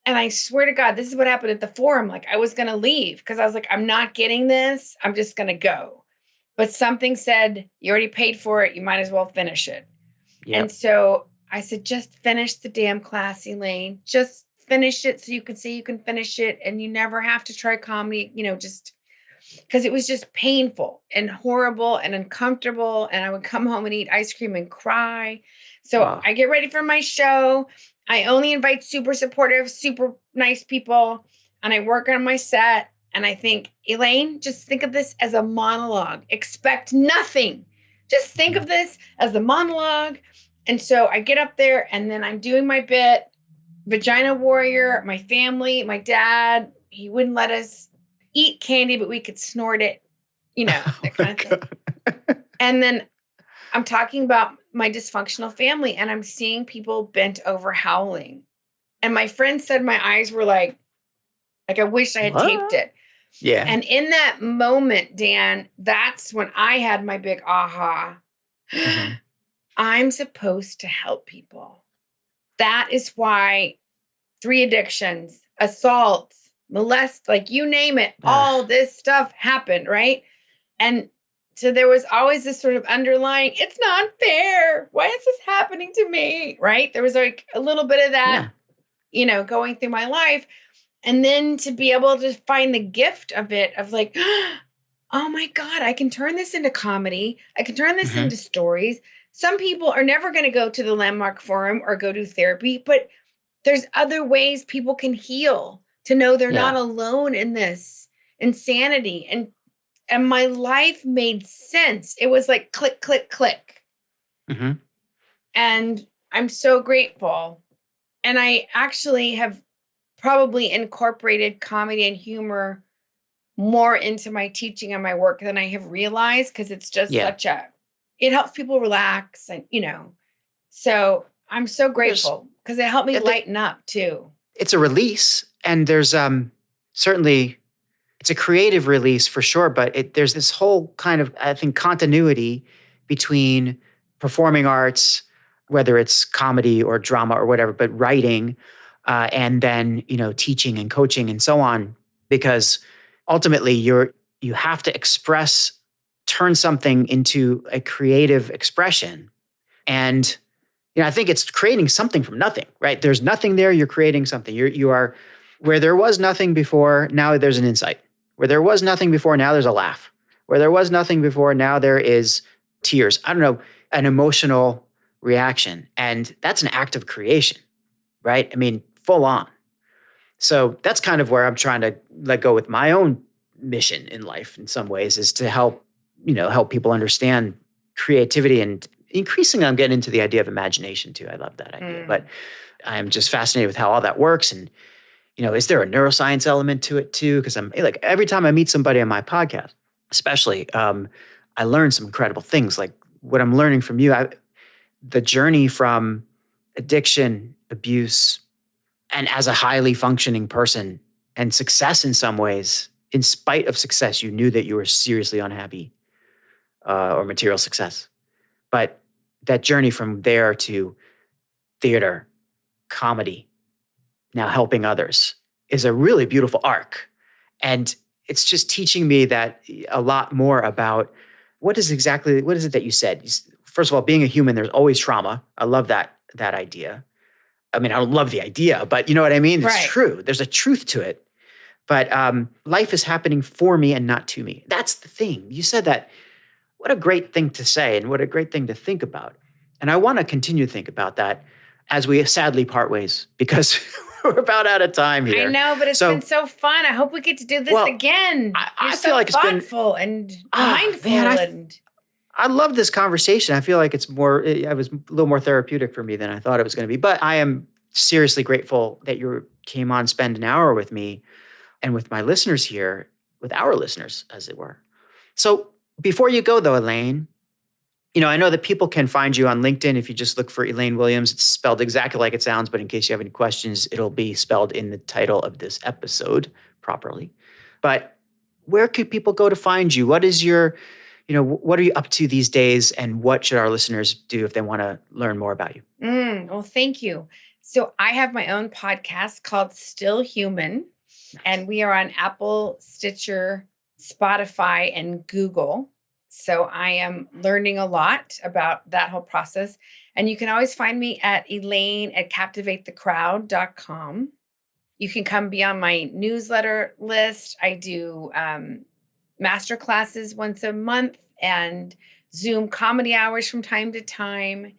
And I swear to God, this is what happened at the forum. Like I was going to leave because I was like, I'm not getting this. I'm just going to go. But something said, you already paid for it. You might as well finish it. And so I said, just finish the damn class, Elaine. Just finish it so you can say you can finish it and you never have to try comedy, just because it was just painful and horrible and uncomfortable. And I would come home and eat ice cream and cry. So I get ready for my show. I only invite super supportive, super nice people. And I work on my set. And I think, Elaine, just think of this as a monologue. Expect nothing. Just think of this as a monologue. And so I get up there and then I'm doing my bit. Vagina warrior, my family, my dad, he wouldn't let us eat candy, but we could snort it, that kind of thing. And then I'm talking about my dysfunctional family and I'm seeing people bent over howling. And my friend said my eyes were like I wish I had taped it. Yeah. And in that moment, Dan, that's when I had my big aha. Mm-hmm. I'm supposed to help people. That is why 3 addictions, assaults, molest, like you name it, all this stuff happened, right? And so there was always this sort of underlying, it's not fair. Why is this happening to me? Right? There was like a little bit of that, going through my life. And then to be able to find the gift of it, of like, oh my God, I can turn this into comedy. I can turn this into stories. Some people are never going to go to the Landmark Forum or go to therapy, but there's other ways people can heal, to know they're not alone in this insanity. And my life made sense. It was like click, click, click. Mm-hmm. And I'm so grateful. And I actually have probably incorporated comedy and humor more into my teaching and my work than I have realized, because it's just it helps people relax and, so I'm so grateful because it helped me lighten up too. It's a release, and there's certainly, it's a creative release for sure, but there's this whole kind of, I think, continuity between performing arts, whether it's comedy or drama or whatever, but writing, and then, teaching and coaching and so on, because ultimately you have to turn something into a creative expression. And, I think it's creating something from nothing, right? There's nothing there. You're creating something. You are, where there was nothing before, now there's an insight. Where there was nothing before, now there's a laugh. Where there was nothing before, now there is tears. I don't know, an emotional reaction. And that's an act of creation, right? I mean, full on. So that's kind of where I'm trying to let go with my own mission in life in some ways, is to help people understand creativity. And increasingly I'm getting into the idea of imagination too. I love that idea. But I'm just fascinated with how all that works. And, is there a neuroscience element to it too? Because I'm like, every time I meet somebody on my podcast, especially, I learn some incredible things. Like what I'm learning from you, the journey from addiction, abuse, and as a highly functioning person, and success in some ways, in spite of success, you knew that you were seriously unhappy, or material success. But that journey from there to theater, comedy, now helping others, is a really beautiful arc. And it's just teaching me that a lot more about what is it that you said? First of all, being a human, there's always trauma. I love that idea. I mean, I don't love the idea, but you know what I mean? It's true. There's a truth to it. But life is happening for me and not to me. That's the thing. You said that. What a great thing to say, and what a great thing to think about. And I want to continue to think about that as we sadly part ways, because we're about out of time here. I know, but it's been so fun. I hope we get to do this again. I feel like it's been thoughtful and mindful. Man, I love this conversation. I feel like it was a little more therapeutic for me than I thought it was going to be. But I am seriously grateful that you came on, spend an hour with me and with my listeners here, with our listeners, as it were. So before you go, though, Elaine, I know that people can find you on LinkedIn if you just look for Elaine Williams. It's spelled exactly like it sounds, but in case you have any questions, it'll be spelled in the title of this episode properly. But where could people go to find you? What is your, what are you up to these days, and what should our listeners do if they want to learn more about you? Well, thank you. So I have my own podcast called Still Human, and we are on Apple, Stitcher, Spotify, and Google. So I am learning a lot about that whole process. And you can always find me at Elaine at captivatethecrowd.com. You can come be on my newsletter list. I do master classes once a month and Zoom comedy hours from time to time.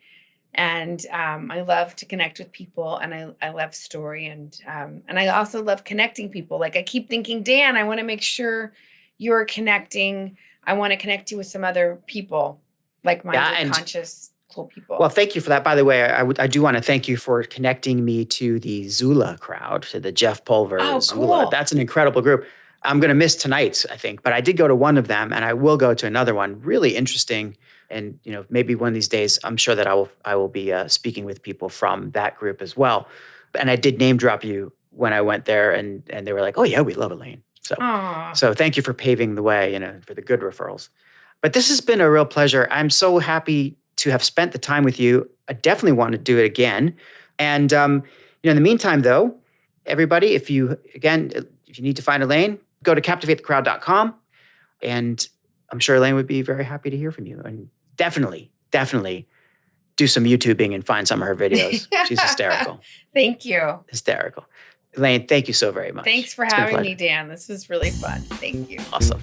And I love to connect with people, and I love story, and I also love connecting people. Like I keep thinking, Dan, I want to make sure you're connecting. I want to connect you with some other people, like-minded, conscious, cool people. Well, thank you for that. By the way, I do want to thank you for connecting me to the Zula crowd, to the Jeff Pulver Zula. Cool. That's an incredible group. I'm going to miss tonight's, I think, but I did go to one of them, and I will go to another one. Really interesting. And, maybe one of these days, I'm sure that I will be speaking with people from that group as well. And I did name drop you when I went there, and they were like, "Oh yeah, we love Elaine." So thank you for paving the way, for the good referrals. But this has been a real pleasure. I'm so happy to have spent the time with you. I definitely want to do it again. And in the meantime, though, everybody, if you need to find Elaine, go to captivatethecrowd.com, and I'm sure Elaine would be very happy to hear from you. And definitely do some YouTubing and find some of her videos. She's hysterical. Thank you. Hysterical. Elaine, thank you so very much. Thanks for having me, Dan. This was really fun. Thank you. Awesome.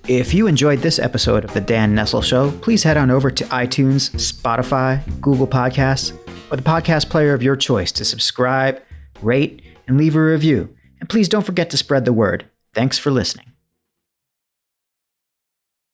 If you enjoyed this episode of The Dan Nessel Show, please head on over to iTunes, Spotify, Google Podcasts, or the podcast player of your choice to subscribe, rate, and leave a review. And please don't forget to spread the word. Thanks for listening.